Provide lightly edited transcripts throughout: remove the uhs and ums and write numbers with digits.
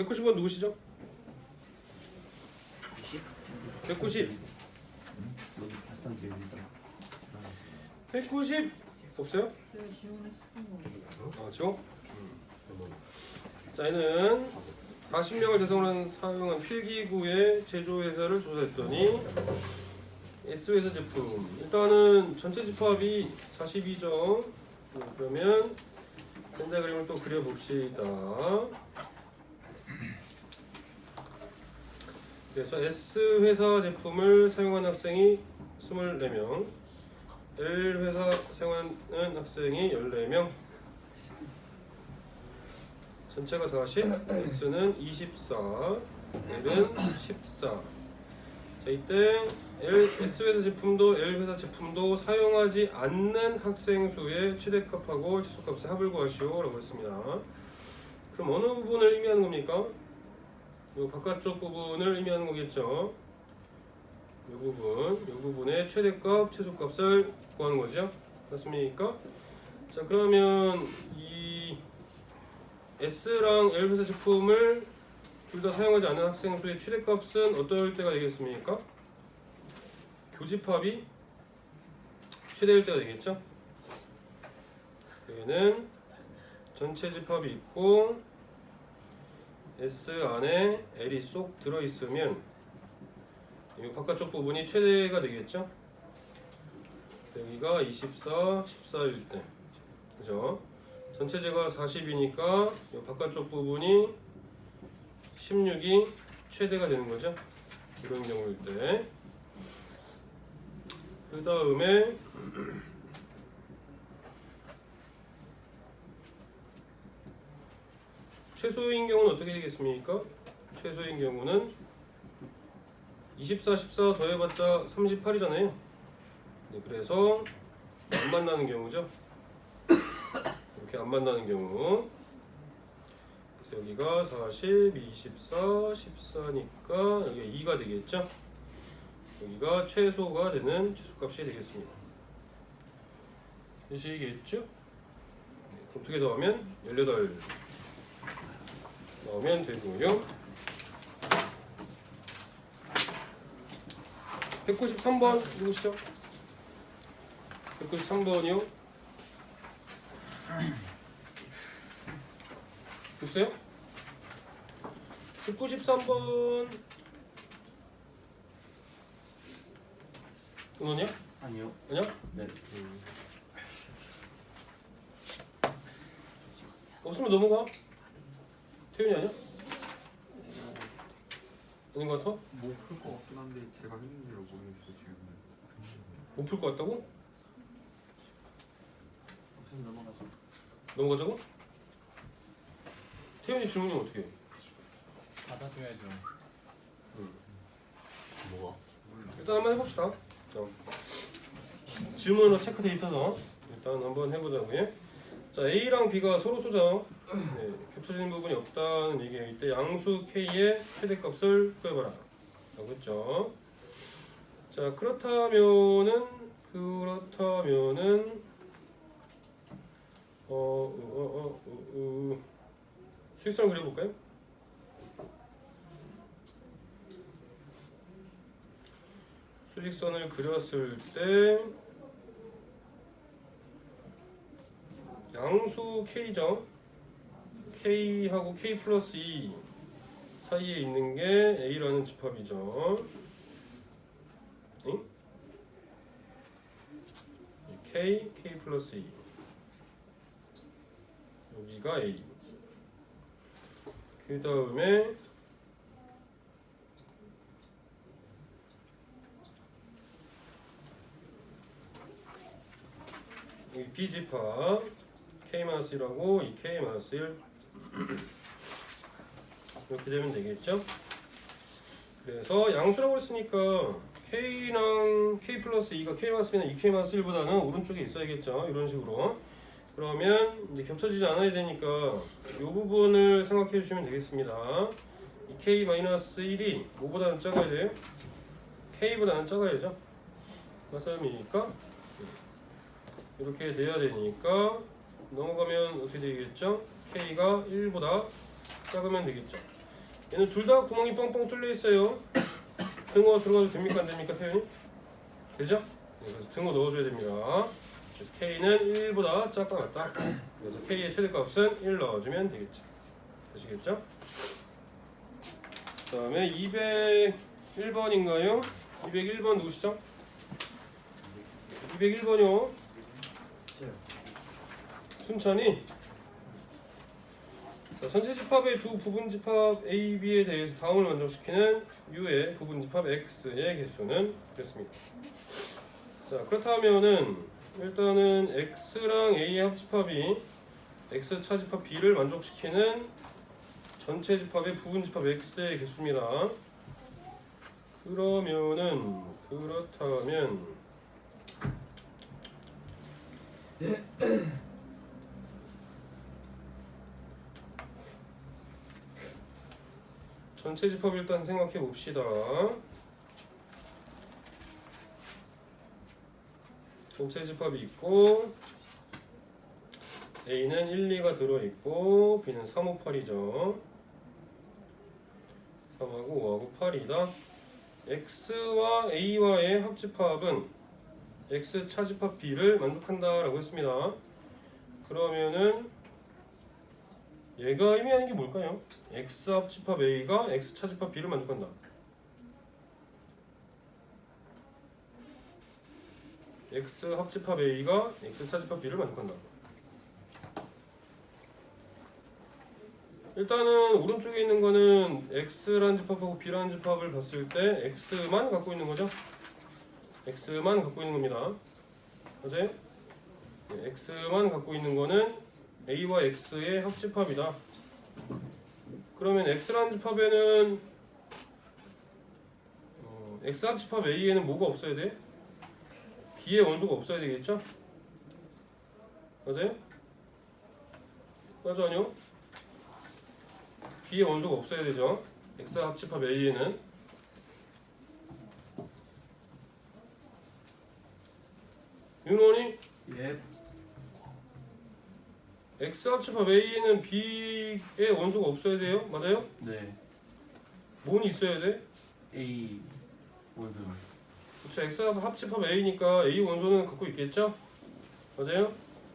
190번 누구시죠? 190. 너도 비슷한 기억이 있잖아. 190 없어요? 내가 지원했어. 아, 지워? 자, 얘는 40명을 대상으로 사용한 필기구의 제조회사를 조사했더니 S회사 제품 일단은 전체 집합이 42점. 그러면 펜다 그림을 또 그려봅시다. 그래서 S회사 제품을 사용한 학생이 24명, L회사 사용하는 학생이 14명, 전체가 40, S는 24, L은 14. 자, 이때 S회사 제품도 L회사 제품도 사용하지 않는 학생 수의 최대값하고 최소값의 합을 구하시오 라고 했습니다. 그럼 어느 부분을 의미하는 겁니까? 이 바깥쪽 부분을 의미하는 거겠죠. 이 부분의 최대값, 최소값을 구하는 거죠. 맞습니까? 자, 그러면 이 S랑 L회사 제품을 둘 다 사용하지 않는 학생 수의 최대값은 어떨 때가 되겠습니까? 교집합이 최대일 때가 되겠죠. 여기는 전체 집합이 있고 S 안에 L이 쏙 들어있으면 이 바깥쪽 부분이 최대가 되겠죠. 여기가 24, 14일 때, 그죠? 전체제가 40이니까 이 바깥쪽 부분이 16이 최대가 되는 거죠. 이런 경우일 때. 그 다음에 최소인 경우는 어떻게 되겠습니까? 최소인 경우는 24, 14 더해봤자 38이잖아요. 네, 그래서 안 만나는 경우죠. 이렇게 안 만나는 경우. 그래서 여기가 40, 24, 14니까 여기가 2가 되겠죠. 여기가 최소가 되는 최소값이 되겠습니다. 되시겠죠? 그럼 2개 더하면 18 넣으면 되고요. 193번 누구시죠? 193번이요? 됐어요? 193번 은원이야? 아니요. 아니야? 네. 없으면 넘어가. 태윤이 아니야? 아닌 것 같아? 뭐 풀 것 같긴 한데 제가 했는지를 모르겠어요 지금. 못 풀 것 같다고? 무슨 넘어가죠? 넘어가자고? 태윤이 질문이 어떻게 해? 받아줘야죠. 뭐가? 일단 한번 해봅시다. 자, 질문으로 체크돼 있어서 일단 한번 해보자고요. 자, A랑 B가 서로 소정, 네, 겹쳐지는 부분이 없다는 얘기예요. 이때 양수 K의 최대값을 구해봐라 라고 했죠. 자, 그렇다면은 수직선을 그려볼까요? 수직선을 그렸을 때 양수 K죠. K하고 K 플러스 2 사이에 있는 게 A라는 집합이죠. 응? K 플러스 2 여기가 A. 그 다음에 여기 B 집합 K-1이라고 이 K-1 이렇게 되면 되겠죠? 그래서 양수라고 했으니까 K랑 K 플러스 2가 K-1이나 2K-1보다는 오른쪽에 있어야겠죠? 이런 식으로. 그러면 이제 겹쳐지지 않아야 되니까 이 부분을 생각해 주시면 되겠습니다. 이 K-1이 뭐보다는 작아야 돼요? K보다는 작아야죠? 맞습니까? 이렇게 돼야 되니까 넘어가면 어떻게 되겠죠? K가 1보다 작으면 되겠죠. 얘는 둘 다 구멍이 뻥뻥 뚫려 있어요. 등호 들어가도 됩니까 안 됩니까 태연이? 되죠? 네, 그래서 등호 넣어줘야 됩니다. 그래서 K는 1보다 작다 같다. 그래서 K의 최대값은 1 넣어주면 되겠죠. 되시겠죠? 그 다음에 201번인가요? 201번 누구시죠? 201번이요. 순찬이. 자, 전체 집합의 두 부분 집합 A, B에 대해서 다음을 만족시키는 U의 부분 집합 X의 개수는 그랬습니다. 자, 그렇다면은 일단은 X랑 A의 합집합이 X 차집합 B를 만족시키는 전체 집합의 부분 집합 X의 개수입니다. 그러면은 그렇다면 전체 집합 일단 생각해 봅시다. 전체 집합이 있고 A는 1, 2가 들어있고 B는 3, 5, 8이죠. 3하고 5하고 8이다. X와 A와의 합집합은 X 차집합 B를 만족한다라고 했습니다. 그러면은 얘가 의미하는 게 뭘까요? X 합집합 A가 X 차집합 B를 만족한다. X 합집합 A가 X 차집합 B를 만족한다. 일단은 오른쪽에 있는 거는 X라는 집합하고 B라는 집합을 봤을 때 X만 갖고 있는 거죠. X만 갖고 있는 겁니다. 맞아요? 네, X만 갖고 있는 거는 A와 X의 합집합이다. 그러면 X라는 집합에는 X 합집합 A에는 뭐가 없어야 돼? B의 원소가 없어야 되겠죠? 맞아요? 맞아 아니요? B의 원소가 없어야 되죠. X 합집합 A에는. 윤원이 예. X 합집합 A에는 B의 원소가 없어야 돼요. 맞아요? 네. 뭔이 있어야 돼? A 원소. 그렇죠. X 합집합 A니까 A 원소는 갖고 있겠죠? 맞아요?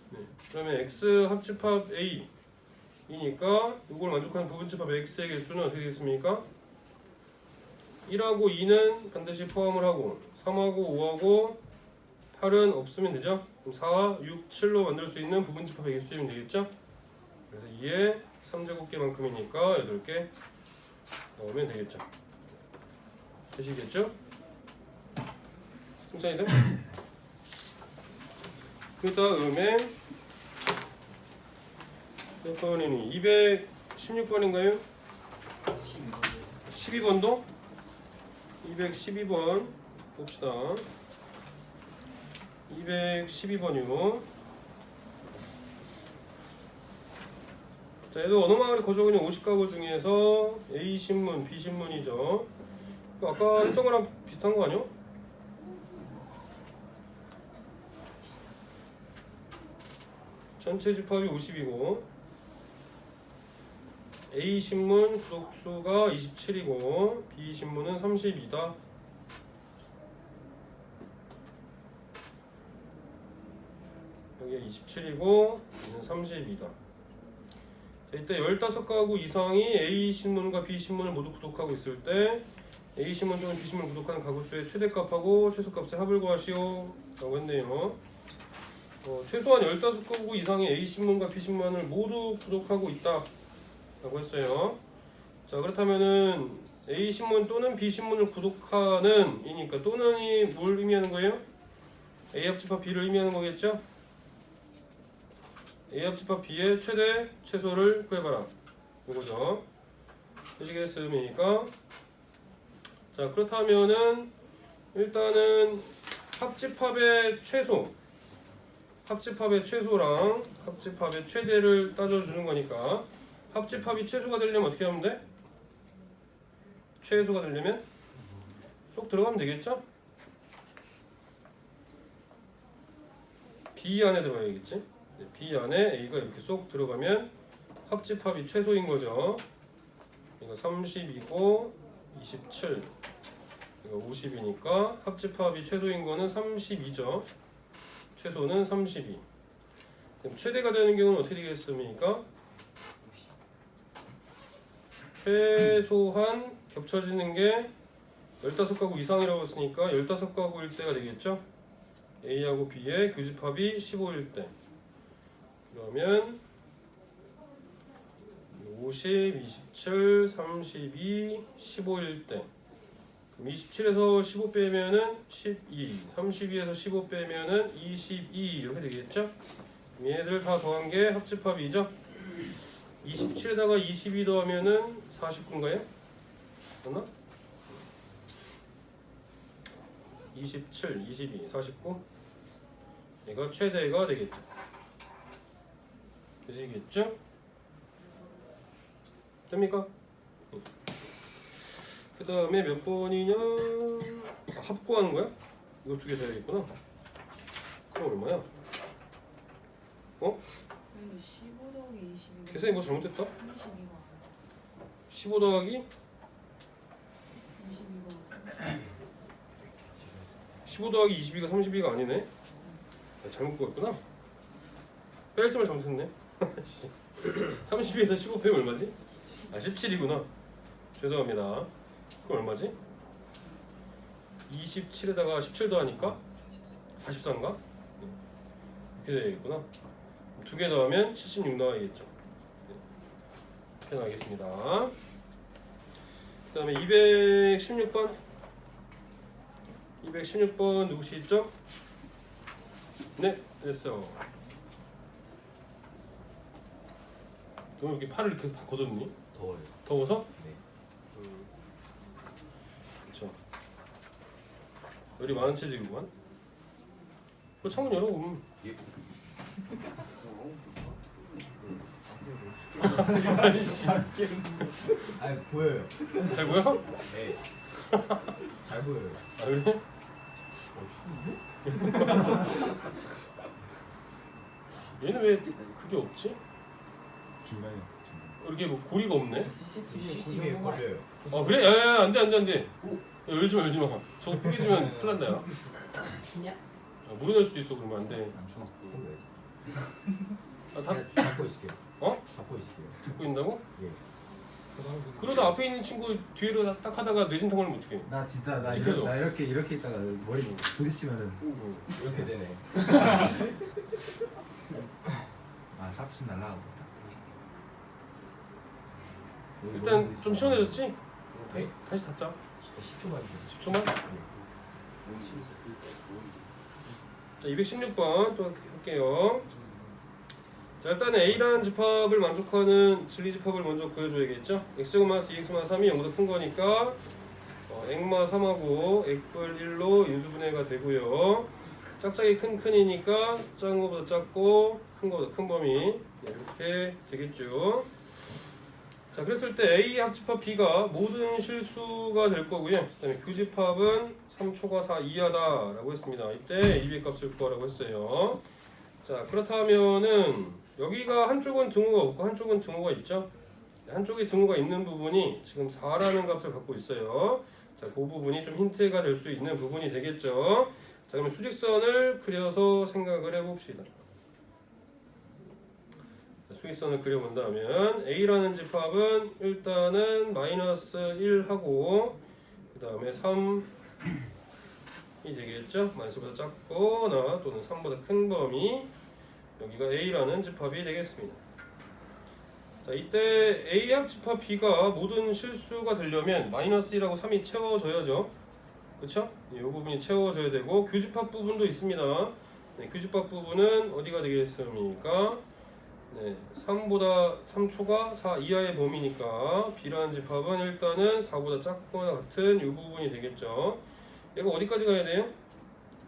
네. 그러면 X 합집합 A이니까 이걸 만족하는 부분집합 X의 개수는 어떻게 되겠습니까? 1하고 2는 반드시 포함을 하고 3하고 5하고 8은 없으면 되죠? 그럼 4, 6, 7로 만들 수 있는 부분집합의 개수이면 되겠죠? 그래서 2에 3제곱개만큼이니까 8개 넣으면 되겠죠? 되시겠죠? 승찬이들? 그 다음에 몇 번이니? 216번인가요? 12번도? 212번 봅시다. 212번이요. 자, 얘도 언어마을에 거주하고 있는 50가구 중에서 A 신문, B 신문이죠. 아까 했던 거랑 비슷한 거 아니요? 전체 집합이 50이고 A 신문 구독수가 27이고 B 신문은 32다. 여기가 27이고 B는 32다. 자, 이때 15가구 이상이 A 신문과 B 신문을 모두 구독하고 있을 때 A 신문 또는 B 신문을 구독하는 가구 수의 최대값하고 최소값의 합을 구하시오 라고 했네요. 최소한 15가구 이상의 A 신문과 B 신문을 모두 구독하고 있다 라고 했어요. 자, 그렇다면은 A 신문 또는 B 신문을 구독하는 이니까 또는이 뭘 의미하는 거예요? A 합집합 B를 의미하는 거겠죠? A 합집합 B의 최대 최소를 구해봐라 이거죠. 되시겠습니까? 자, 그렇다면은 일단은 합집합의 최소랑 합집합의 최대를 따져주는 거니까 합집합이 최소가 되려면 어떻게 하면 돼? 최소가 되려면 쏙 들어가면 되겠죠? B 안에 들어가야겠지? B 안에 A가 이렇게 쏙 들어가면 합집합이 최소인 거죠. 이거 30이고 27 이거 50이니까 합집합이 최소인 거는 32죠. 최소는 32. 그럼 최대가 되는 경우는 어떻게 되겠습니까? 최소한 겹쳐지는 게 15가구 이상이라고 했으니까 15가구일 때가 되겠죠? A하고 B의 교집합이 15일 때. 그러면 50, 27, 32, 15일 때. 그럼 27에서 15 빼면은 12, 32에서 15 빼면은 22 이렇게 되겠죠? 얘네들 다 더한 게 합집합이죠? 27에다가 22 더하면은 49인가요? 맞나? 27, 22, 49 얘가 최대가 되겠죠. 되시겠죠? 됩니까? 그 다음에 몇 번이냐? 합구하는 거야? 이거 두 개 돼야겠구나. 그럼 얼마야? 어? 15 더하기 22. 계산이 뭐 잘못됐다? 32가 15 더하기 22가 15 더하기 22가 32가 아니네. 잘못 구했구나. 뺄셈을 잘못했네. 32에서 15 빼면 얼마지? 아 17이구나. 죄송합니다. 그럼 얼마지? 27에다가 17 더하니까 44인가? 이렇게 되겠구나. 두 개 더하면 76 나와야겠죠. 이렇게 나가겠습니다. 그 다음에 216번 216번 누구시 있죠? 네, 됐어. 너 이렇게 팔을 이렇게 다 걷었니? 더워요. 더워서? 네. 그렇죠. 열이 많은 체질이구만. 그 창문 열어보면 예. 아 보여요. 잘 보여? 네. 잘 보여요. 아 그래? 얘는 왜 그게 없지? 중간에 이렇게 뭐 고리가 없네? CCTV에 걸려요. 아 그래? 야야야 안돼 안돼 안돼. 야, 열지마 열지마. 저거 뿌개지면 큰일 난다 야. 물이 날 수도 있어 그러면 안돼. 안 추워. 아, 다 그냥 잡고 있을게요. 어? 잡고 있을게요. 잡고 있다고? 예. 그러다 앞에 있는 친구 뒤로 딱 하다가 뇌진탕 걸리면 어떡해? 나 진짜 지켜줘. 나 이렇게 있다가 머리 부딪히면은 이렇게 되네. 아 샵순 날라가고. 일단 좀 시원해졌지? 네. 다시 닫자. 10초만. 10초만. 자, 216번 또 할게요. 자, 일단은 A라는 집합을 만족하는 진리집합을 먼저 구해줘야겠죠? x-2x-3이 0보다 큰 거니까 액마 3하고 액불 1로 인수분해가 되고요. 짝짝이 큰 큰이니까 작은 거보다 작고 큰 거보다 큰 범위 이렇게 되겠죠. 자, 그랬을 때 A 합집합 B가 모든 실수가 될 거고요. 그 다음에 교집합은 3초가 4 이하다라고 했습니다. 이때 AB의 값을 구하라고 했어요. 자, 그렇다면은 여기가 한쪽은 등호가 없고 한쪽은 등호가 있죠. 한쪽에 등호가 있는 부분이 지금 4라는 값을 갖고 있어요. 자, 그 부분이 좀 힌트가 될 수 있는 부분이 되겠죠. 자, 그러면 수직선을 그려서 생각을 해봅시다. 수직선을 그려본다면 A라는 집합은 일단은 마이너스 1하고 그 다음에 3이 되겠죠. 마이너스보다 작거나 또는 3보다 큰 범위 여기가 A라는 집합이 되겠습니다. 자, 이때 A 합집합 B가 모든 실수가 되려면 마이너스 1하고 3이 채워져야죠. 그렇죠? 이 부분이 채워져야 되고 교집합 부분도 있습니다. 네, 교집합 부분은 어디가 되겠습니까? 네, 3초가 4 이하의 범위니까 B라는 집합은 일단은 4보다 작거나 같은 이 부분이 되겠죠. 얘가 어디까지 가야 돼요?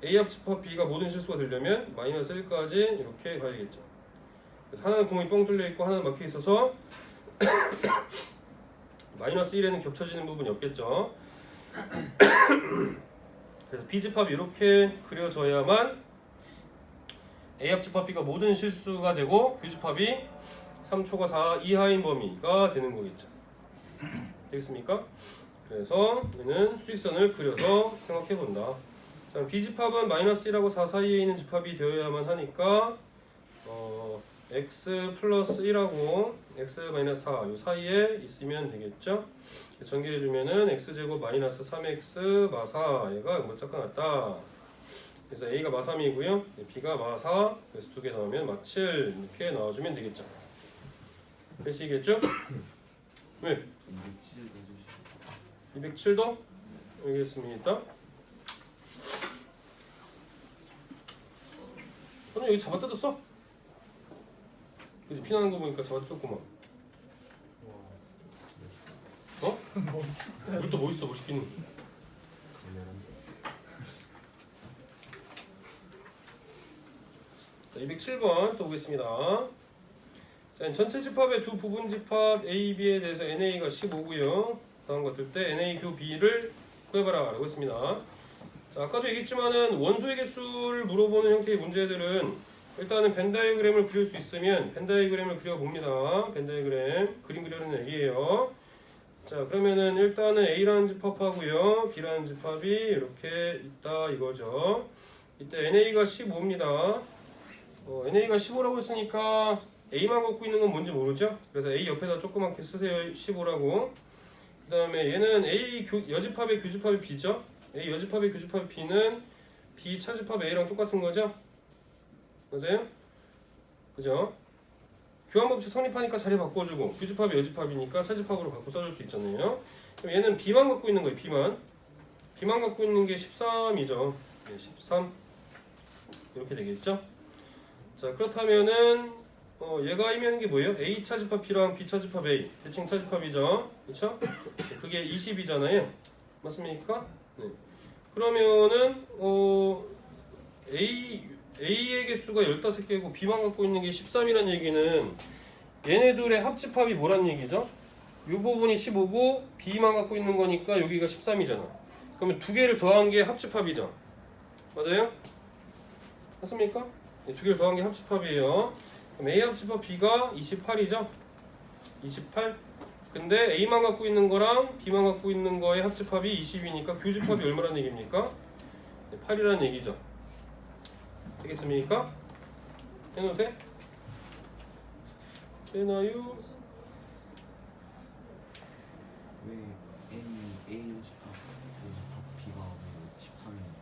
A 합집합 B가 모든 실수가 되려면 마이너스 1까지 이렇게 가야겠죠. 하나는 구멍이 뻥 뚫려 있고 하나는 막혀 있어서 마이너스 1에는 겹쳐지는 부분이 없겠죠. 그래서 B집합이 이렇게 그려져야만 A 합집합 B가 모든 실수가 되고 교집합이 3초가 4 이하인 범위가 되는 거겠죠. 되겠습니까? 그래서 얘는 수직선을 그려서 생각해 본다. 자, B집합은 마이너스 1하고 4 사이에 있는 집합이 되어야만 하니까 x 플러스 1하고 x 마이너스 4 요 사이에 있으면 되겠죠? 전개해주면은 x제곱 마이너스 3x 마4 얘가 문자가 같다. 그래서 a가 마3이고요 b가 마4 그래서 두 개 나오면 마7 이렇게 나와주면 되겠죠. 되시겠죠? 왜? 207 207도? 알겠습니다. 저는 여기 잡아뜯었어. 그치? 피나는 거 보니까 잡아뜯었구만. 어? 우리 또 뭐 있어 멋있기는. 자, 207번 또 보겠습니다. 자, 전체 집합의 두 부분 집합 A, B에 대해서 NA가 15고요. 다음 것들 때 NA 교 B를 구해봐라 라고 했습니다. 자, 아까도 얘기했지만은 원소의 개수를 물어보는 형태의 문제들은 일단은 벤 다이어그램을 그릴 수 있으면 벤 다이어그램을 그려봅니다. 벤 다이어그램 그림 그리는 얘기예요. 자, 그러면은 일단은 A라는 집합하고요 B라는 집합이 이렇게 있다 이거죠. 이때 NA가 15입니다. NA가 15라고 했으니까 A만 갖고 있는 건 뭔지 모르죠? 그래서 A 옆에다 조그맣게 쓰세요. 15라고. 그 다음에 얘는 A 여집합의 교집합이 B죠? A 여집합의 교집합이 B는 B 차집합 A랑 똑같은 거죠? 맞아요? 그죠? 교환법칙 성립하니까 자리 바꿔주고 교집합이 여집합이니까 차집합으로 바꿔 써줄 수 있잖아요. 그럼 얘는 B만 갖고 있는 거예요. B만 갖고 있는 게 13이죠. 네, 13 이렇게 되겠죠? 자, 그렇다면은 얘가 의미하는 게 뭐예요? A 차집합 B랑 B 차집합 A 대칭 차집합이죠. 그렇죠? 그게 20이잖아요. 맞습니까? 네. 그러면은 A의 개수가 15개고 B만 갖고 있는 게 13이라는 얘기는 얘네들의 합집합이 뭐란 얘기죠? 이 부분이 15고 B만 갖고 있는 거니까 여기가 13이잖아. 그러면 두 개를 더한 게 합집합이죠. 맞아요? 맞습니까? 네, 두 개를 더한 게 합집합이에요. 그럼 A 합집합 B가 28이죠? 28. 근데 A만 갖고 있는 거랑 B만 갖고 있는 거의 합집합이 20이니까 교집합이 얼마란 얘기입니까? 8이라는 얘기죠. 되겠습니까? 해도 돼? 되나요? 왜 A 집합 B가 13이에요?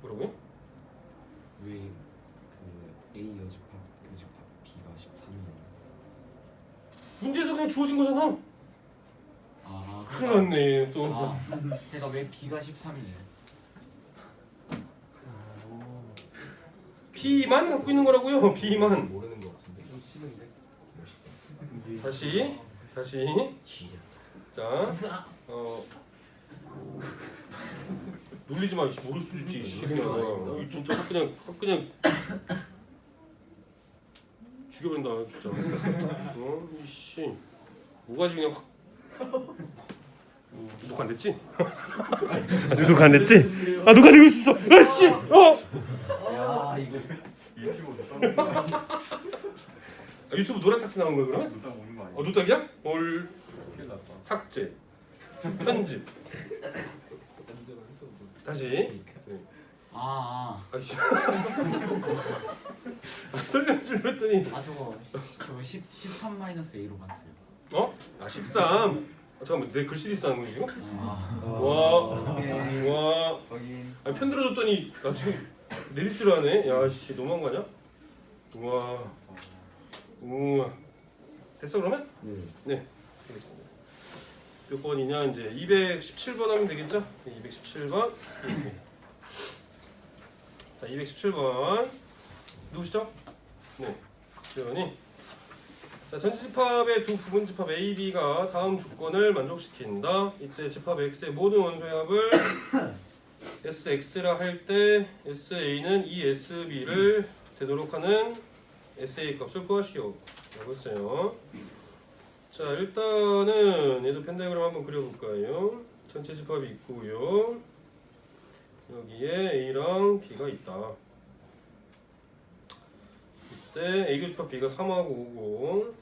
뭐라고요? 왜 A 여집합 교집합 B가 13이에요? 문제에서 그냥 주어진 거잖아. 아, 큰일 났네 또. 그러니까 왜 B가 13이에요? B만 갖고 있는 거라고요. B만. 모르는 거 같은데. 좀 치는데. 다시 지려. 자 놀리지 마. 모를 수도 있지. 이 새끼야. 이 진짜 확 그냥 죽여버린다 진짜. 이씨 뭐가지 그냥 확. 녹화 안 됐지? 아직 녹화 안 됐지? 아 녹화되고 있었어. 아씨. 야 이거. 유튜브 노란 탁스 나온 거야 그럼? 누가 오는 거 아니야? 노딱이야? 올 큰일 났다. 삭제 편집 다시. 네. 아이씨. 설명 좀 했더니 저거 13 마이너스 A로 봤어요. 어? 아 13. 잠깐만 내 글씨 디스하는 거지 지금? 와. 확인. 아니 편 들어줬더니 나 지금 내 립스로 하네. 야씨 너무한 거 아니야? 우와. 됐어 그러면? 네. 되겠습니다. 몇 번이냐 이제 217번 하면 되겠죠? 217번 되겠습니다. 자 217번 누구시죠? 네. 지원이. 자 전체 집합의 두 부분 집합 A, B가 다음 조건을 만족시킨다. 이때 집합 X의 모든 원소의 합을 SX라 할 때 SA는 이 SB를 되도록 하는 SA 값을 구하시오 라고 했어요. 자 일단은 얘도 펜다그램 한번 그려볼까요? 전체 집합이 있고요. 여기에 A랑 B가 있다. 이때 A 교집합 B가 3하고 5고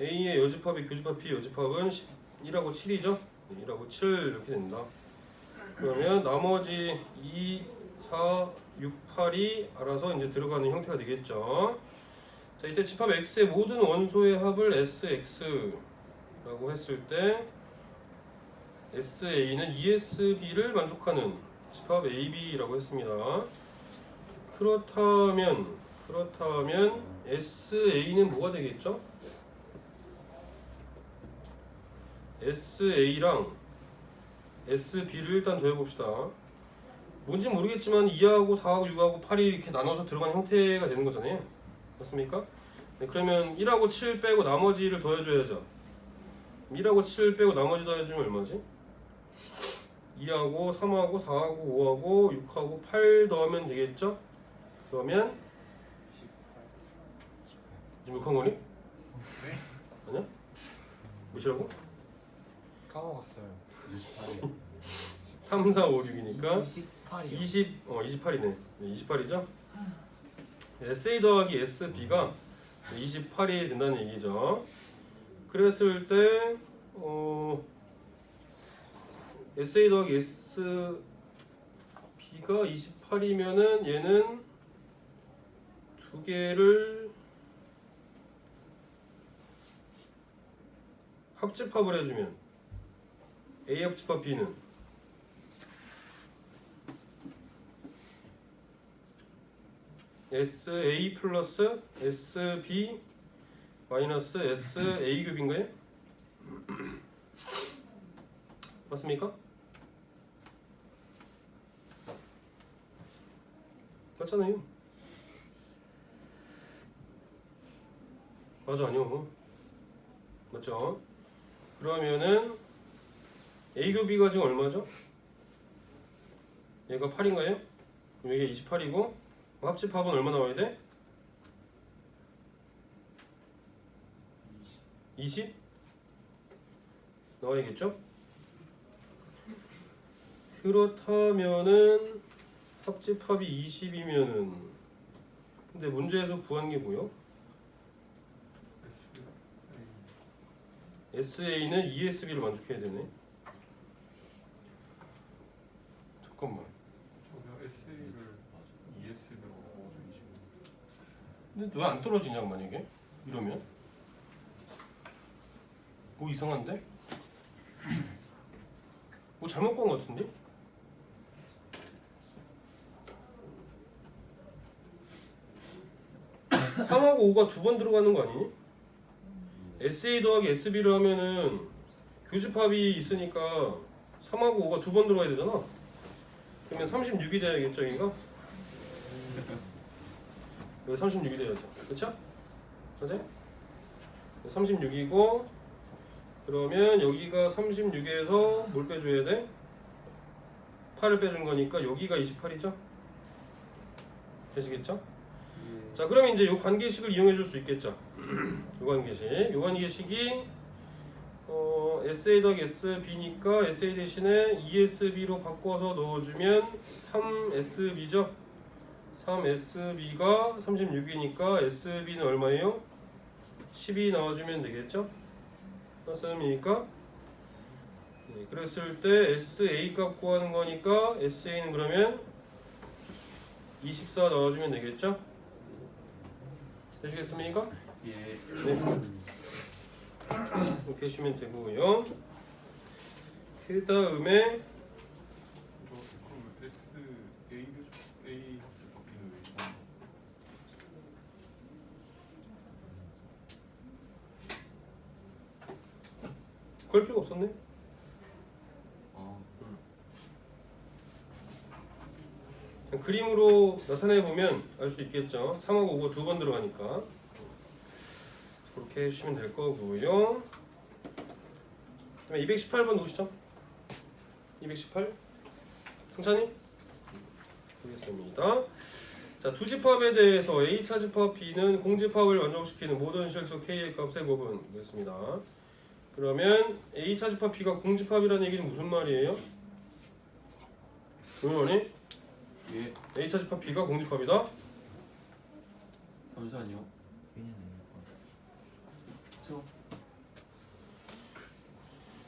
A의 여집합이 교집합 B의 여집합은 1하고 7이죠? 1하고 7 이렇게 된다. 그러면 나머지 2, 4, 6, 8이 알아서 이제 들어가는 형태가 되겠죠. 자, 이때 집합 X의 모든 원소의 합을 SX라고 했을 때 SA는 ESB를 만족하는 집합 AB라고 했습니다. 그렇다면 SA는 뭐가 되겠죠? SA랑 SB를 일단 더해봅시다. 뭔지 모르겠지만 2하고 4하고 6하고 8이 이렇게 나눠서 들어간 형태가 되는 거잖아요. 맞습니까? 네, 그러면 1하고 7 빼고 나머지를 더해줘야죠. 1하고 7 빼고 나머지 더해주면 얼마지? 2하고 3하고 4하고 5하고 6하고 8 더하면 되겠죠? 그러면 지금 6한 거니? 아니야? 몇이라고? 까먹었어요. 3, 4, 5, 6이니까 28이요. 28이네. 28이죠? SA 더하기 SB가 28이 된다는 얘기죠. 그랬을 때 SA 더하기 SB가 28이면은 얘는 두 개를 합집합을 해주면 A 합집합 B는 SA 플러스 SB 마이너스 SA 큐브인가요? 맞습니까? 맞잖아요. 맞아 아니요. 맞죠? 그러면은 A 교 B가 지금 얼마죠? 얘가 8인가요? 그럼 이게 28이고 합집합은 얼마 나와야 돼? 20? 나와야겠죠? 그렇다면은 합집합이 20이면은 근데 문제에서 구한 게 뭐야? SA는 ESB를 만족해야 되네. 잠깐만. 저기요 SA를 ESB로 바꿔서 20. 근데 왜 안 떨어지냐 만약에? 이러면? 뭐 이상한데? 뭐 잘못 본 것 같은데? (3) 하고 5가 두 번 들어가는 거 아니니? SA 더하기 SB를 하면은 교집합이 있으니까 3하고 5가 두 번 들어가야 되잖아. 그러면 36이 돼야겠죠, 얘가? 여기 36이 돼야죠. 그쵸? 맞아요? 36이고 그러면 여기가 36에서 뭘 빼줘야 돼? 8을 빼준 거니까 여기가 28이죠? 되시겠죠? 자, 그러면 이제 이 관계식을 이용해 줄 수 있겠죠? 이 관계식이 SA 더하기 SB니까 SA 대신에 ESB로 바꿔서 넣어주면 3SB죠? 3SB가 36이니까 SB는 얼마예요? 12 넣어주면 되겠죠? 맞습니까? 네, 그랬을 때 SA 값 구하는 거니까 SA는 그러면 24 넣어주면 되겠죠? 되시겠습니까? 예. 네. 이렇게 하시면 되고요. 그 다음에 그럼 A 합집합 B는 왜 이상한 거? 구할 필요가 없었네. 그냥 그림으로 나타내 보면 알 수 있겠죠. 3하고 5가 두 번 들어가니까 그렇게 해주시면 될 거고요. 그다음에 218번 놓으시죠. 218 승찬이 보겠습니다. 자, 두 집합에 대해서 A차 집합 B는 공집합을 만족시키는 모든 실수 K의 값의 곱은 되겠습니다. 그러면 A차 집합 B가 공집합이라는 얘기는 무슨 말이에요? 동현이? 예. A차 집합 B가 공집합이다? 잠시만요.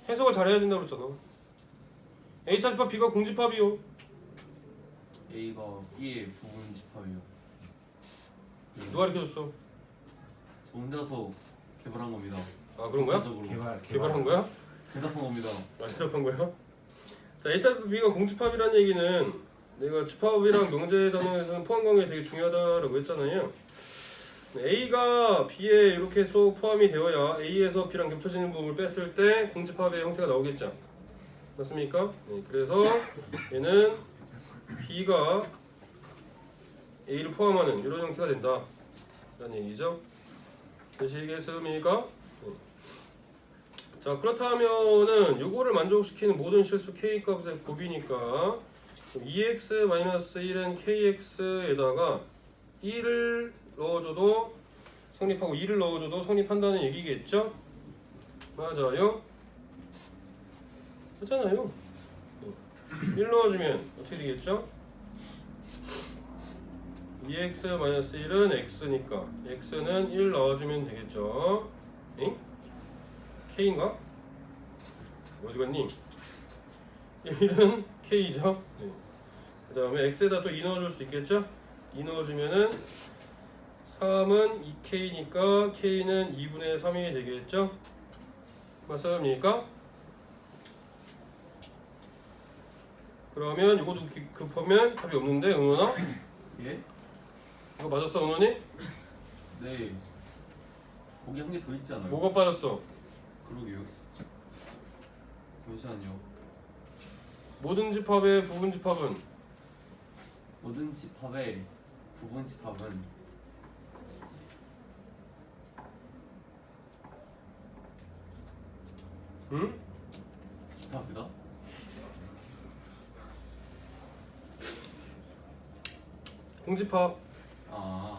해석을 잘해야 된다고 그랬잖아. A차 집합 B가 공집합이요. A가 B의 부분 집합이요. 누가 가르쳐줬어? 저 혼자서 개발한 겁니다. 아 그런 거야? 전적으로 개발한 거야? 대답한 겁니다. 아 대답한 거야? 자 A차 집합 B가 공집합이라는 얘기는 내가 집합이랑 명제 단어에서는 포함 관계 되게 중요하다라고 했잖아요. A가 B에 이렇게 쏙 포함이 되어야 A에서 B랑 겹쳐지는 부분을 뺐을 때 공집합의 형태가 나오겠죠. 맞습니까? 네, 그래서 얘는 B가 A를 포함하는 이런 형태가 된다 라는 얘기죠. 되시겠습니까? 네. 자 그렇다면은 요거를 만족시키는 모든 실수 K 값의 곱이니까 2x-1은 KX에다가 1을 넣어줘도 성립하고 2를 넣어줘도 성립한다는 얘기겠죠? 맞아요? 맞잖아요. 1 넣어주면 어떻게 되겠죠? 2x-1은 x니까 x는 1 넣어주면 되겠죠? 응? k인가? 어디 갔니? 1은 k죠? 네. 그 다음에 x에다 또 2 넣어줄 수 있겠죠? 2 넣어주면은 3은 2k니까 k는 2분의 3이 되겠죠? 맞습니까? 그러면 이것도 급하면 답이 없는데 은원아? 예? 이거 맞았어 은원이? 네. 거기 한 개 더 있지 않아요? 뭐가 빠졌어? 그러게요. 잠시만요. 모든 집합의 부분 집합은 모든 집합의 부분 집합은 응? 집합이다? 공집합 아,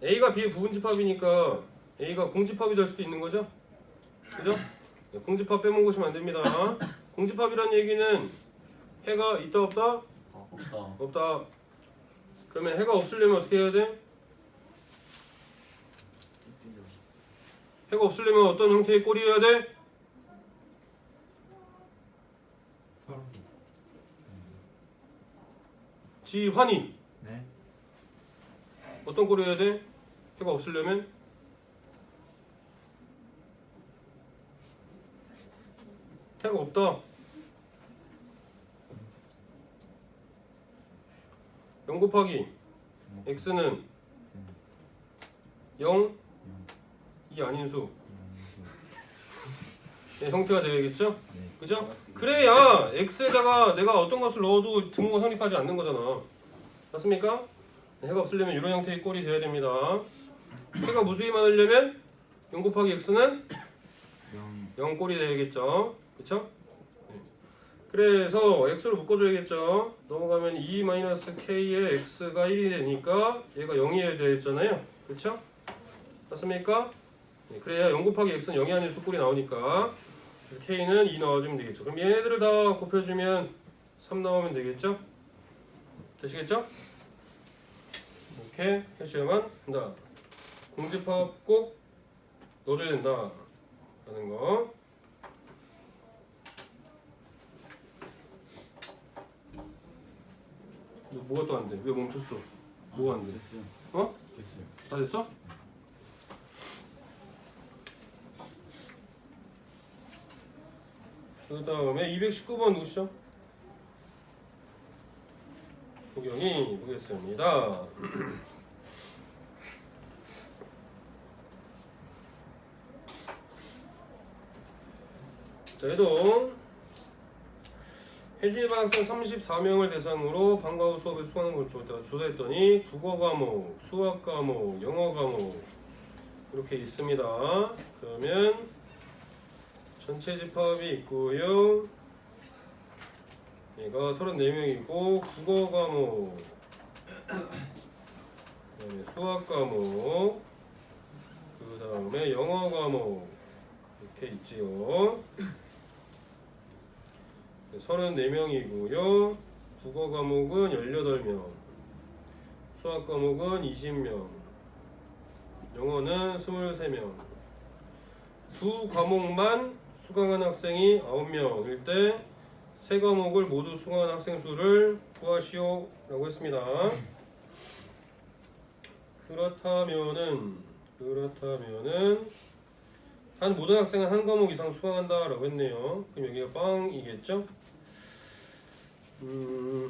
A가 B의 부분 집합이니까 A가 공집합이 될 수도 있는 거죠? 그죠? 네, 공집합 빼먹으시면 안 됩니다. 공집합이란 얘기는 해가 있다 없다? 없다. 없다. 그러면 해가 없으려면 어떻게 해야 돼? 해가 없으려면 어떤 형태의 꼴이어야 돼? 지환이 네. 어떤 꼴이어야 돼? 해가 없으려면? 해가 없다. 0 곱하기 x는 0, 이 아닌 수. 네, 형태가 되겠죠? 그죠? 그래야 x에다가 내가 어떤 값을 넣어도 등호가 성립하지 않는 거잖아. 맞습니까? 네, 해가 없으려면 이런 형태의 꼴이 되어야 됩니다. 해가 무수히 많으려면 0 곱하기 x는 0 꼴이 되겠죠. 그쵸? 네. 그래서 x를 묶어줘야겠죠. 넘어가면 2-k의 x가 1이 되니까 얘가 0이어야 되겠잖아요. 그쵸? 맞습니까? 네, 그래야 0 곱하기 x는 0이 아닌 수꼴이 나오니까 그래서 k는 2 넣어주면 되겠죠. 그럼 얘네들을 다 곱해주면 3 나오면 되겠죠? 되시겠죠? 이렇게 해주셔야만 한다. 공집합 꼭 넣어줘야 된다 라는 거. 뭐가 또 안 돼? 왜 멈췄어? 뭐가 안 돼? 됐어요. 어? 됐어요. 다 됐어? 그 다음에 219번 누구시죠? 도경이 보겠습니다. 자, 얘도 해준일반 학생 34명을 대상으로 방과 후 수업을 수강하는 걸 조사했더니 국어 과목, 수학 과목, 영어 과목 이렇게 있습니다. 그러면 전체 집합이 있고요. 얘가 34명이고 국어 과목, 그다음에 수학 과목, 그 다음에 영어 과목 이렇게 있지요. 34명이고요. 국어 과목은 18명, 수학 과목은 20명, 영어는 23명. 두 과목만 수강한 학생이 9명일 때 세 과목을 모두 수강한 학생 수를 구하시오 라고 했습니다. 그렇다면은 한 모든 학생은 한 과목 이상 수강한다 라고 했네요. 그럼 여기가 빵이겠죠? 두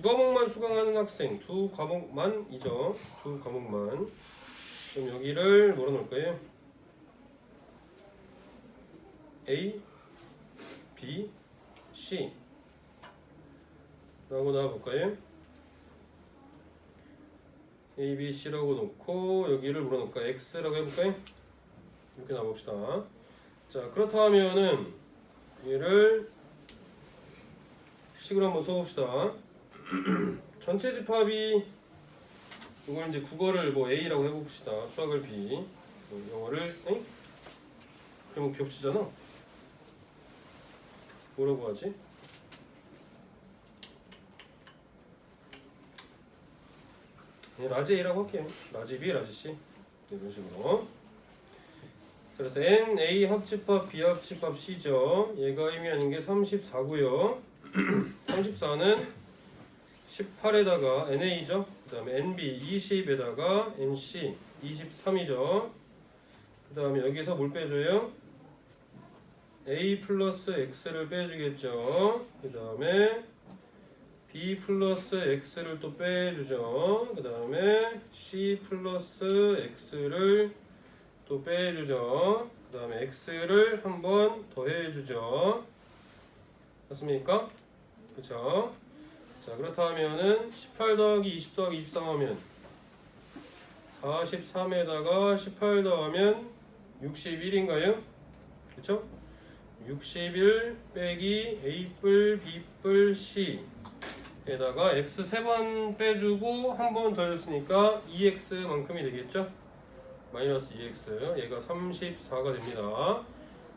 과목만 수강하는 학생, 두 과목만이죠. 두 과목만. 그럼 여기를 뭐라 놓을까요? A, B, C 라고 나와볼까요? A, B, C라고 놓고 여기를 뭐라 놓을까요? X라고 해볼까요? 이렇게 나와봅시다. 자, 그렇다면은 얘를 식으로 한번 써봅시다. 전체 집합이 이걸 이제 국어를 뭐 A라고 해봅시다. 수학을 B, 영어를 A? 그러면 겹치잖아. 뭐라고 하지? 네, 라지 A라고 할게요. 라지 B, 라지 C 이런 식으로. 그래서 N, A 합집합, B 합집합 C죠. 얘가 의미하는 게 34고요. 34는 18에다가 NA죠. 그 다음에 NB 20에다가 NC 23이죠. 그 다음에 여기서 뭘 빼줘요? A 플러스 X를 빼주겠죠. 그 다음에 B 플러스 X를 또 빼주죠. 그 다음에 C 플러스 X를 또 빼주죠. 그 다음에 X를 한번 더해주죠. 맞습니까? 그쵸? 자, 그렇다면은 18 더하기 20 더하기 23 하면 43에다가 18 더하면 61인가요? 그쵸? 61 빼기 A뿔 B뿔 C 에다가 X 3번 빼주고 한 번 더해줬으니까 2X만큼이 되겠죠? 마이너스 2X 얘가 34가 됩니다.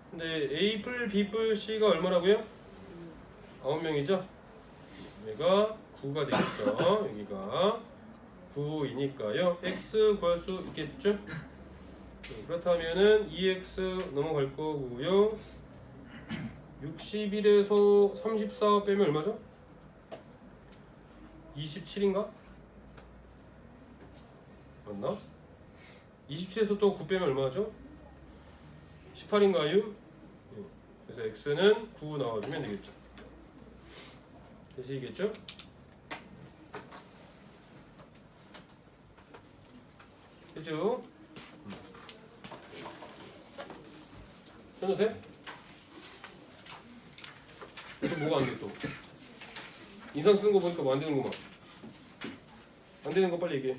근데 A뿔 B뿔 C가 얼마라고요? 9명이죠? 얘가 9가 되겠죠? 여기가 9이니까요. X 구할 수 있겠죠? 그렇다면은 2X 넘어갈 거고요. 61에서 34 빼면 얼마죠? 27인가? 맞나? 27에서 또 9 빼면 얼마죠? 18인가요? 그래서 X는 9 나와주면 되겠죠. 되시겠죠? 되죠? 해도 돼? 또 뭐가 안 돼 또? 인상 쓰는 거 보니까 뭐 안 되는구만. 안 되는 거 빨리 얘기해.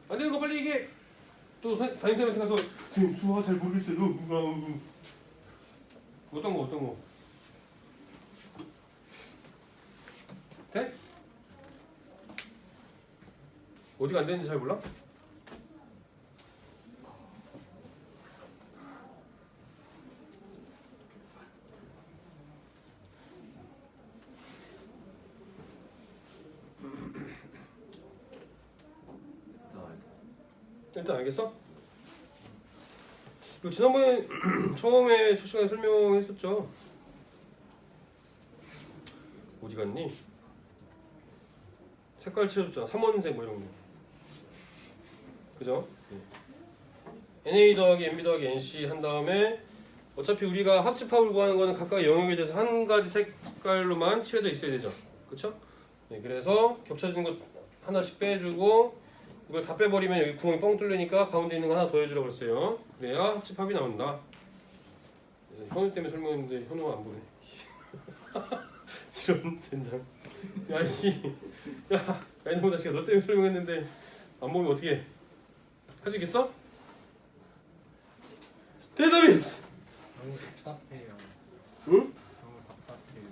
안 되는 거 빨리 얘기해. 또 담임선생님한테 가서 선생님 수학 잘 모르겠어요. 어떤 거? 돼? 어디가 안 되는지 잘 몰라? 일단 알겠어? 이거 지난번에 처음에 첫 시간에 설명했었죠. 어디 갔니? 색깔 칠해줬잖아. 삼원색 뭐 이런 거. 그죠? NA 더하기 NB 더하기 NC 한 다음에 어차피 우리가 합집합을 구하는 거는 각각 영역에 대해서 한 가지 색깔로만 칠해져 있어야 되죠. 그쵸? 네, 그래서 겹쳐지는 거 하나씩 빼주고 이걸 다 빼버리면 여기 구멍이 뻥 뚫리니까 가운데 있는 거 하나 더 해주라고 했어요. 그래야 합집합이 나온다. 네, 현우 때문에 설명했는데 현우가 안 보네. 이런 젠장. 야씨, 야 이놈 자식아 너 때문에 설명했는데 안 보면 어떻게 해? 할 수 있겠어? 대답이! 너무 답답해요. 응? 너무 답답해요.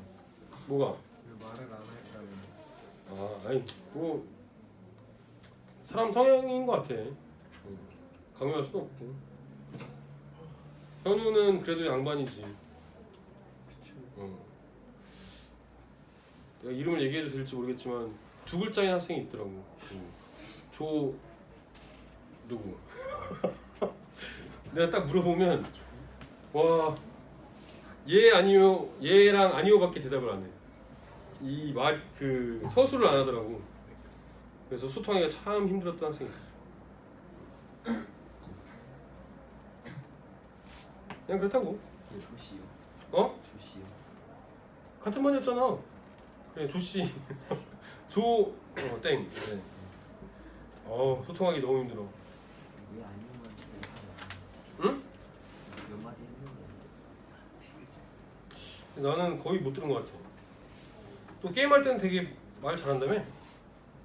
뭐가? 왜 말을 안 할까요? 아, 아니 뭐 사람 성향인 것 같아. 강요할 수도 없고. 현우는 그래도 양반이지. 내가 이름을 얘기해도 될지 모르겠지만 두 글자인 학생이 있더라고. 조 누구? 내가 딱 물어보면 와, 예 아니요, 예랑 아니요밖에 대답을 안 해. 이 말 그 서술을 안 하더라고. 그래서 소통하기가 참 힘들었던 학생이 있었어. 그냥 그렇다고. 조시요. 어? 조시요. 같은 반이었잖아. 그래, 조씨. 땡. 네. 소통하기 너무 힘들어. 왜 아니면 응? 몇 마디 했는데 나는 거의 못 들은 것 같아. 또 게임할 때는 되게 말 잘한다며?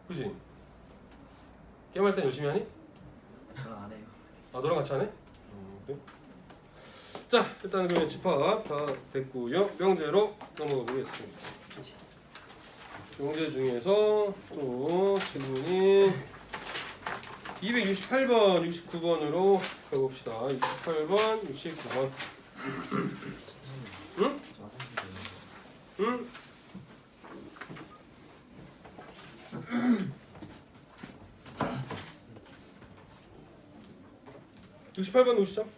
그지? 게임할 때는 열심히 하니? 저는 안 해요. 아, 너랑 같이 하네? 그래? 자, 일단 그러면 집합 다 됐고요. 명제로 넘어가 보겠습니다. 명제 중에서 또 질문이 268번, 69번으로 가봅시다. 68번, 69번. 응? 저 화장실 응? 68번 오시죠?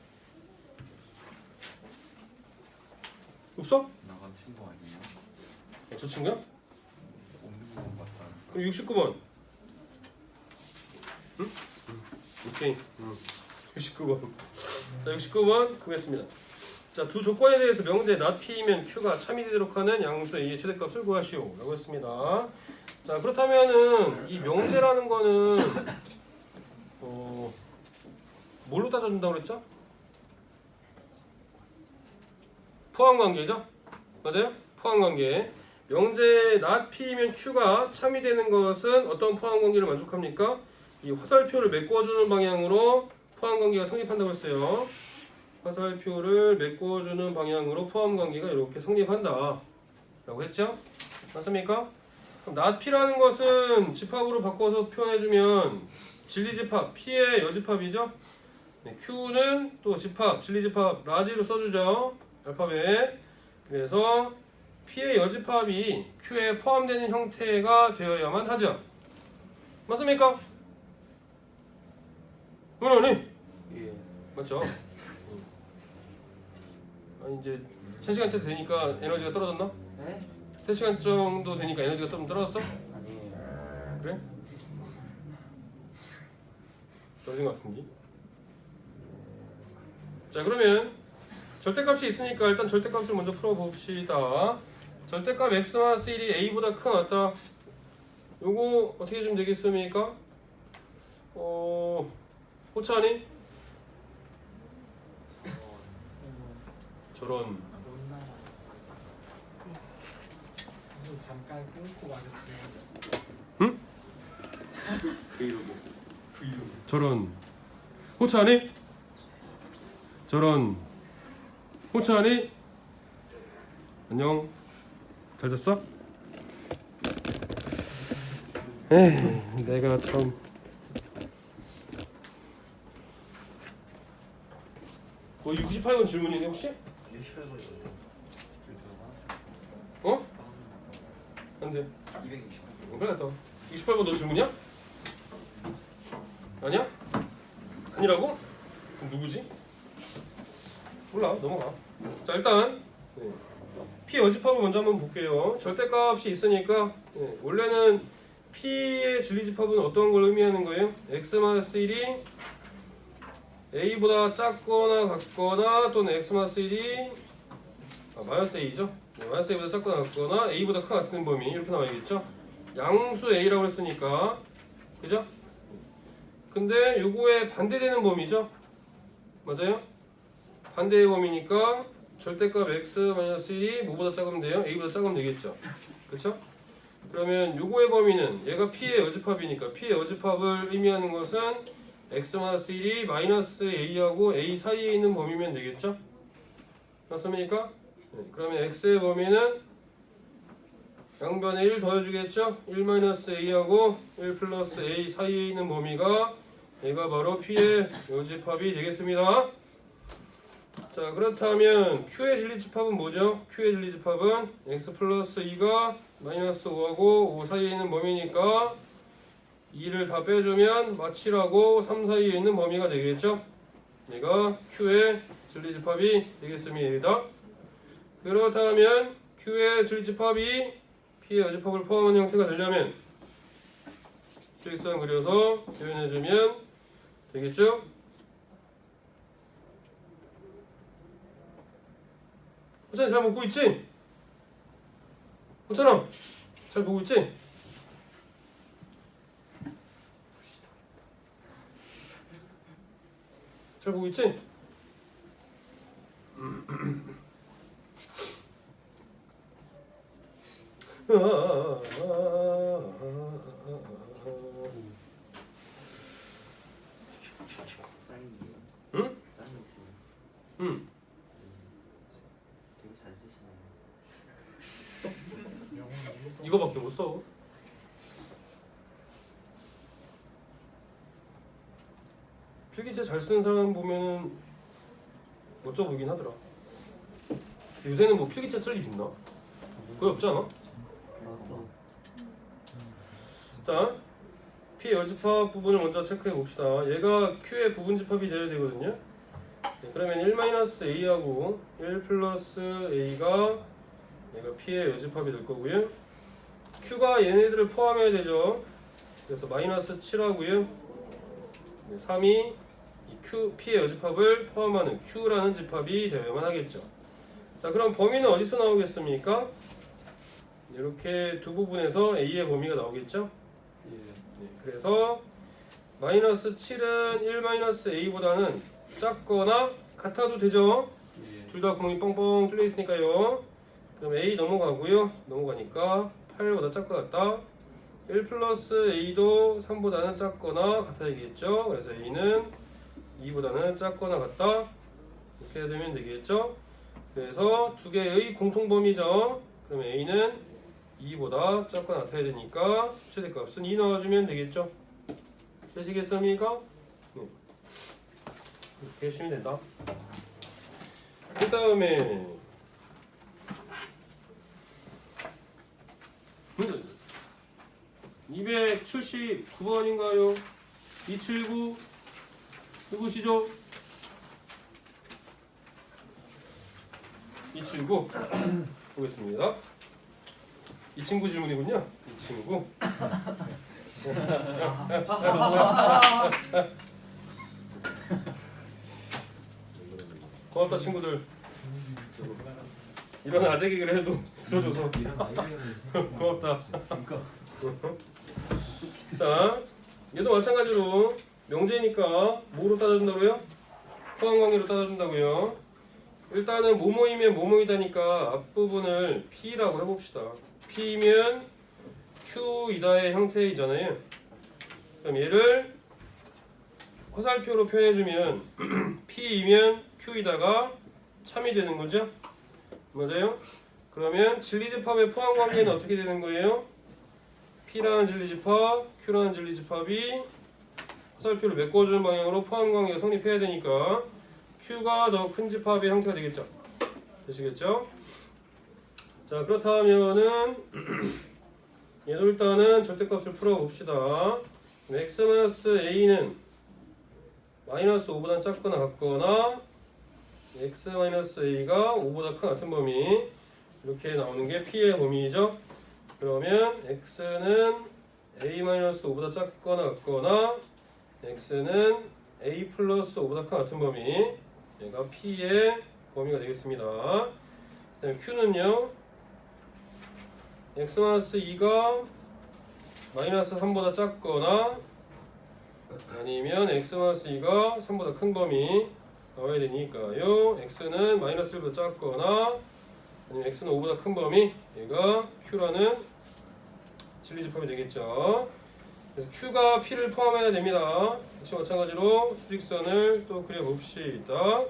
없어? 나간 친구 아니에요? 저 친구야? 없는 것만 봤다. 그럼 69번. 응? 오케이. 69번. 자, 69번 보겠습니다. 자, 두 조건에 대해서 명제 not p이면 q가 참이 되도록 하는 양수 a의 최대값을 구하시오 라고 했습니다. 자, 그렇다면은 이 명제라는 거는 뭘로 따져준다고 그랬죠? 포함관계죠? 맞아요? 포함관계. 명제 not p이면 q가 참이 되는 것은 어떤 포함관계를 만족합니까? 이 화살표를 메꿔주는 방향으로 포함관계가 성립한다고 했어요. 화살표를 메꿔주는 방향으로 포함관계가 이렇게 성립한다 라고 했죠? 맞습니까? 그럼 not p라는 것은 집합으로 바꿔서 표현해주면 진리집합, p의 여집합이죠? 네, q는 또 집합, 진리집합 라지로 써주죠. 알파벳. 그래서 p의 여집합이 q에 포함되는 형태가 되어야만 하죠. 맞습니까? 그러니? 예. 맞죠? 아니 이제 3시간째 되니까 에너지가 떨어졌나? 네? 3시간 정도 되니까 에너지가 좀 떨어졌어? 아니에요. 그래? 떨어진 것 같은데? 자, 그러면 절대값이 있으니까 일단 절대값을 먼저 풀어봅시다. 절대값 x-1이 a보다 크다. 요거 어떻게 해주면 되겠습니까? 호차니? 저런. 잠깐 끊고 말했어요. 응? 브이로그. 저런. 호차니? 저런. 호차니? 안녕. 잘 잤어? 에이, 내가 참. 이 98번 질문이네 혹시? 68번이거든요. 어? 안 돼. 268번. 그래, 또 28번 너 질문이야? 아니야? 아니라고? 그럼 누구지? 몰라, 넘어가. 자, 일단 P 여집합을 먼저 한번 볼게요. 절대값이 있으니까 원래는 P의 진리집합은 어떤 걸 의미하는 거예요? x-1이 a보다 작거나 같거나 또는 x-1이 마이너스 a죠? 마이너스 a보다 작거나 같거나 a보다 크거나 같은 범위 이렇게 나와야겠죠? 양수 a라고 했으니까 그죠? 근데 요거에 반대되는 범위죠? 맞아요? 반대의 범위니까 절대값 x-1이 뭐보다 작으면 돼요? a보다 작으면 되겠죠? 그쵸? 그러면 요거의 범위는 얘가 p의 여집합이니까 p의 여집합을 의미하는 것은 x-1이 마이너스 a하고 a 사이에 있는 범위면 되겠죠? 맞습니까? 네, 그러면 x의 범위는 양변에 1 더해주겠죠? 1-a하고 1 플러스 a 사이에 있는 범위가 얘가 바로 p의 여집합이 되겠습니다. 자 그렇다면 Q의 진리집합은 뭐죠? Q의 진리집합은 x 플러스 2가 마이너스 5하고 5 사이에 있는 범위니까 2를 다 빼주면 마치라고 3 사이에 있는 범위가 되겠죠? 얘가 Q의 진리집합이 되겠습니다. 그렇다면 Q의 진리집합이 P의 여집합을 포함한 형태가 되려면 수직선 그려서 표현해주면 되겠죠? 호찬이 잘 보고 있지? 호찬아 잘 보고 있지? 잘 보고 있지? 사인이요. 응? 사인 있으면 응. 되게 잘 쓰시네요. 이거밖에 못 써. 필기체 잘 쓰는 사람 보면은 멋져 보이긴 하더라. 요새는 뭐 필기체 쓸 일 있나? 거의 없지 않아? 맞어. 자, P의 여집합 부분을 먼저 체크해 봅시다. 얘가 Q의 부분집합이 돼야 되거든요. 네, 그러면 1-A하고 1 플러스 A가 얘가 P의 여집합이 될 거고요. Q가 얘네들을 포함해야 되죠. 그래서 마이너스 7하고요. 네, 3이 이 P의 여집합을 포함하는 Q라는 집합이 되어야만 하겠죠. 자, 그럼 범위는 어디서 나오겠습니까? 이렇게 두 부분에서 A의 범위가 나오겠죠. 네, 그래서 마이너스 7은 1-A보다는 작거나 같아도 되죠. 예. 둘 다 구멍이 뻥뻥 뚫려 있으니까요. 그럼 A 넘어가고요. 넘어가니까 8보다 작거나 같다. 1 플러스 A도 3보다는 작거나 같아야겠죠. 그래서 A는 2보다는 작거나 같다. 이렇게 되면 되겠죠. 그래서 두 개의 공통범위죠. 그럼 A는 2보다 작거나 같아야 되니까 최대값은 2 넣어주면 되겠죠. 되시겠습니까? 네. 이렇게 해주시면 된다. 그 다음에 문제 279번인가요? 279 누구시죠? 279 보겠습니다. 이 친구 질문이군요. 이 친구. 고맙다 친구들. 이런 아재 개그를 해도 웃어줘서 고맙다. 자, 얘도 마찬가지로 명제니까 뭐로 따져준다고요? 포함관계로 따져준다고요. 일단은 뭐뭐이면 뭐뭐이다니까 앞부분을 P라고 해봅시다. P면 Q이다의 형태이잖아요. 그럼 얘를 화살표로 표현해주면 P이면 Q이다가 참이 되는 거죠? 맞아요? 그러면 진리집합의 포함관계는 어떻게 되는 거예요? P라는 진리집합, Q라는 진리집합이 화살표를 메꿔주는 방향으로 포함관계가 성립해야 되니까 Q가 더 큰 집합의 형태가 되겠죠? 되시겠죠? 자, 그렇다면은 얘도 일단은 절대값을 풀어봅시다. x-a는 마이너스 5보다 작거나 같거나 x-a가 5보다 큰 같은 범위 이렇게 나오는 게 P의 범위이죠. 그러면 x는 a-5보다 작거나 같거나 x는 a 플러스 5보다 큰 같은 범위 얘가 P의 범위가 되겠습니다. 그다음에 Q는요 x-2가 마이너스 3보다 작거나 아니면 x-2가 3보다 큰 범위 나와야 되니까요. x는 마이너스 1보다 작거나 아니면 x는 5보다 큰 범위 얘가 Q라는 진리집합이 되겠죠. 그래서 Q가 P를 포함해야 됩니다. 역시 마찬가지로 수직선을 또 그려봅시다.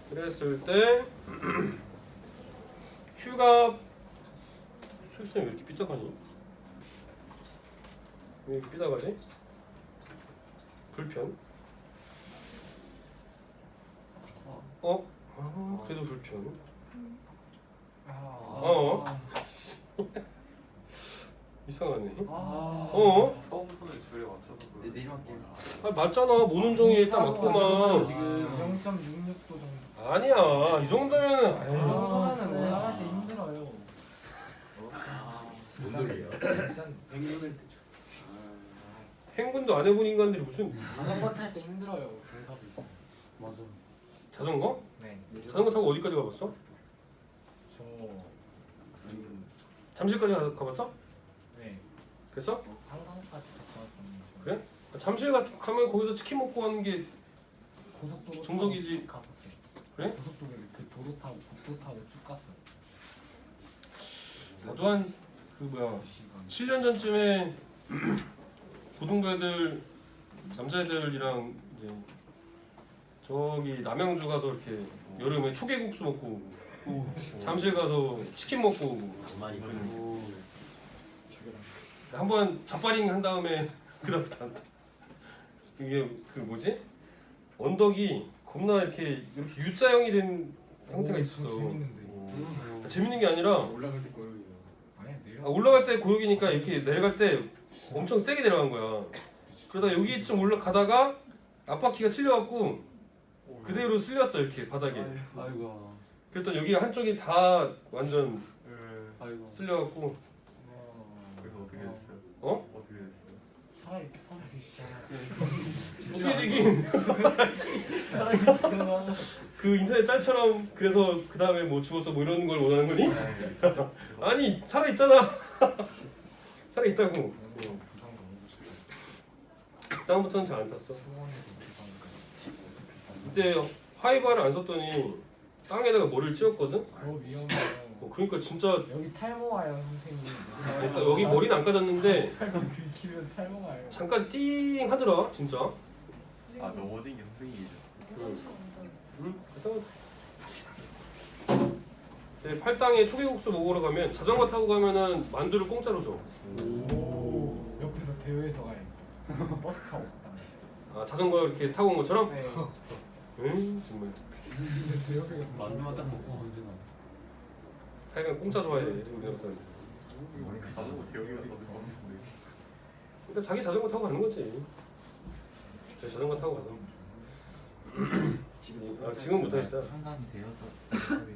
그랬을 때 Q가 수직선이 왜 이렇게 삐딱하니? 왜 이렇게 삐딱하지? 불편? 그래도 불편. 아. 이상하네. 아. 처음부터는 줄에 맞춰서 네, 내리막길. 맞잖아. 모는 종이에 딱 맞구만. 지금 0.66도 정도. 아니야. 이 정도면 그거는 올라갈 때 힘들어요. 뭔 소리예요? 일단 행군을 행군도 안 해본 인간들이 무슨 자전거 탈 때 힘들어요. 경사도 있어. 맞아. 자전거? 네. 자전거 타고 어디까지 가봤어? 저 잠실까지 가봤어? 네. 그랬어? 한강까지 갔다 왔거든요. 그래? 잠실 가면 거기서 치킨 먹고 하는 게 고속도로 정석이지. 타고 쭉 갔었어요. 그래? 고속도로를 그 도로 타고 국도 타고 쭉 갔어요. 나도 한 그 뭐야 7년 전쯤에 고등부 애들 남자애들이랑 이제 저기 남양주 가서 이렇게 여름에 초계국수 먹고 오고 잠실 가서 치킨 먹고 오고 많이 한번 자빠링 한 다음에 그다음부터 안 타. 이게 그 뭐지? 언덕이 겁나 이렇게 U자형이 된 형태가 있었어. 재밌는데. 재밌는 게 아니라 올라갈 때 거예요. 아니 내려. 올라갈 때 고역이니까 이렇게 내려갈 때 엄청 세게 내려간 거야. 그러다 여기쯤 올라가다가 앞바퀴가 틀려갖고 그대로 쓸렸어 이렇게 바닥에. 아이고. 그랬더니 여기가 한쪽이 다 완전 아이고. 쓸려갖고 그래서 어떻게 됐어요? 어? 어떻게 됐어요? 차라리 편하게 있잖아. 어떻게 되긴 차라리 그 인터넷 짤처럼 그래서 그 다음에 뭐 죽었어 뭐 이런 걸 원하는 거니? 아니 살아있잖아. 살아있다고. 부산 가고 싶어. 다음부터는 잘 안 탔어. 수원에도 부산 가고. 그때 하이바를 안 썼더니 땅에다가 머리를 찧었거든? 그거 위험해요. 그러니까 진짜 여기 탈모 와요 선생님. 그러니까 여기 머리는 안 까졌는데 긁히면 탈모 와요. 잠깐 띵 하더라 진짜. 아 넘어진 게 선생님이죠. 응? 네, 팔당에 초계국수 먹으러 가면 자전거 타고 가면은 만두를 공짜로 줘. 오. 옆에서 대회에서 가요. 버스 타고 갔다. 아 자전거 이렇게 타고 온 것처럼? 네. 응 정말. 대회가 만두만 딱 먹고 언제나. 하여간 공짜 좋아해 우리나라 사람. 자전거 대여기가 더 좋았는데. 그러니까 자기 자전거 타고 가는 거지. 제 자전거 타고 가서. 지금 못하겠다. 한강 되어서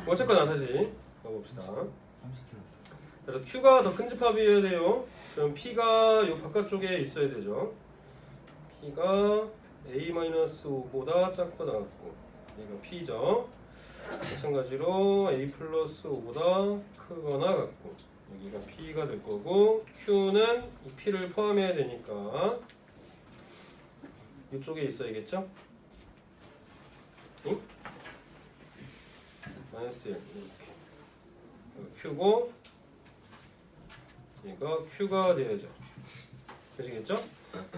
어쨌거나 다시 가봅시다. 30km. 그래서 Q가 더 큰 집합이어야 돼요. 그럼 P가 이 바깥쪽에 있어야 되죠. P가 A-5보다 작거나 같고 얘가 P죠. 마찬가지로 A 플러스 5보다 크거나 같고 여기가 P가 될 거고 Q는 이 P를 포함해야 되니까 이쪽에 있어야겠죠? 응? 마이너스 1 이렇게 Q고 얘가 Q가 돼야죠. 되시겠죠?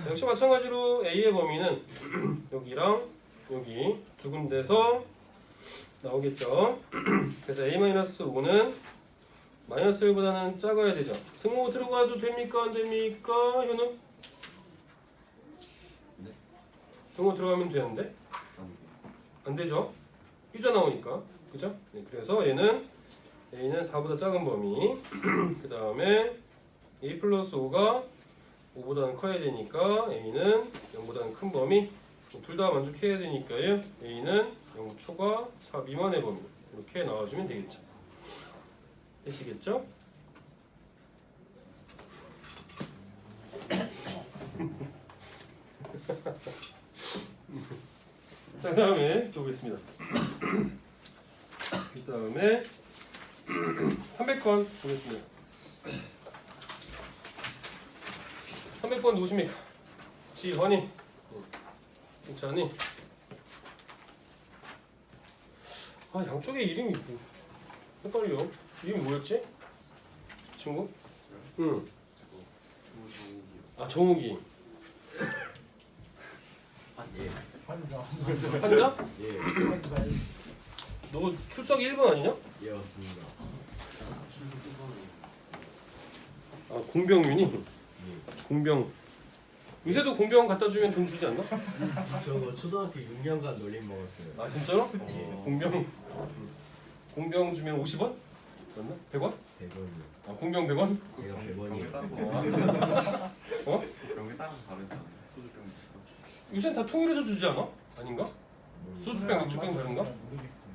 역시 마찬가지로 A의 범위는 여기랑 여기 두 군데서 나오겠죠. 그래서 A-5는 마이너스 1보다는 작아야 되죠. 등호 들어가도 됩니까? 안 됩니까? 현우? 네. 등호 들어가면 되는데? 안 되죠. U자 나오니까. 그죠? 네, 그래서 A는 4보다 작은 범위 그 다음에 A 플러스 5가 5보다는 커야 되니까 A는 0보다는 큰 범위 둘 다 만족해야 되니까요. A는 0초과 4 미만의 범위 이렇게 나와주면 되겠죠. 되시겠죠? 자, 그 다음에 또 보겠습니다. 그 다음에 300번 보겠습니다. 300번 누구십니까? 지환이 괜찮니? 아 양쪽에 이름이 헷갈려. 이름이 뭐였지? 친구? 응. 아 정욱이. 예. 환자. 한자? 예. 너 출석 1번 아니냐? 예 맞습니다. 아 공병윤이? 공병 요새도 공병 갖다 주면 돈 주지 않나? 저거 초등학교 6년간 놀림 먹었어요. 아 진짜로? 공병 주면 50원? 맞나? 100원? 100원이요. 아 공병 100원? 제가 병에 100원이요. 따라서 어? 병에 따라서 다르지 않아요? 소주병 요새는 다 통일해서 주지 않아? 아닌가? 소주병, 맥주병 다른가?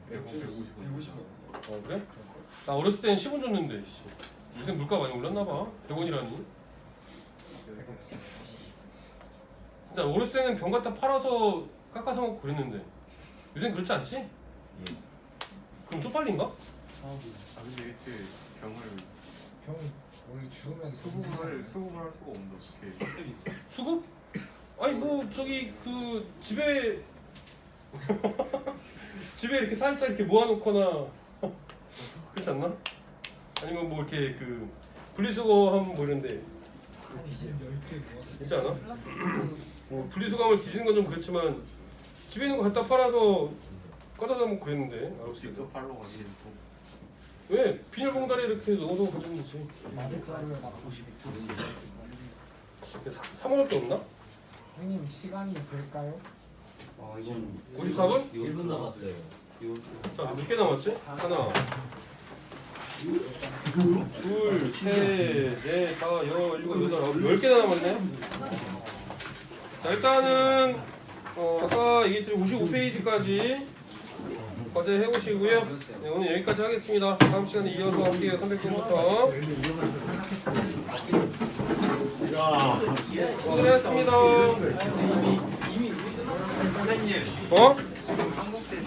모르겠어요. 150원. 그래? 나 어렸을 때는 10원 줬는데 씨. 요새 물가 많이 올랐나 봐. 100원이라니. 진짜 어렸을 때는 병 갖다 팔아서 깎아서 먹고 그랬는데 요새는 그렇지 않지? 예. 그럼 쪽팔린가? 아 근데 이렇게 병을 형 원래 죽으면 수급을 할 수가 없는데 어떻게 수급? 아니 뭐 저기 그 집에 집에 이렇게 살짝 이렇게 모아놓거나 그렇지 않나? 아니면 뭐 이렇게 그 분리수거 하면 뭐 이런데 뒤집어 10개 모았어. 있지 않아? 뭐 분리수거함을 뒤지는 건 좀 그렇지만 집에 있는 거 갖다 팔아서 꺼져서 먹고 그랬는데 어렸을 때. 직접 팔러 가기엔 또 왜? 비닐봉다리에 이렇게 넣어서 가지고 있지. 마대자루에다가 사 먹을 게 없나? 형님 시간이 될까요? 아 이건 54분? 1분 남았어요. 자, 몇 개 남았지? 하나, 둘, 셋, 넷, 다, 여, 일곱, 여덟, 아홉, 10개나 남았네. 자, 일단은 아까 얘기했던 55페이지까지 과제 해보시고요. 네, 오늘 여기까지 하겠습니다. 다음 시간에 이어서 할게요. 300분부터. 수고하셨습니다. 선생님 어? 지금 한국 때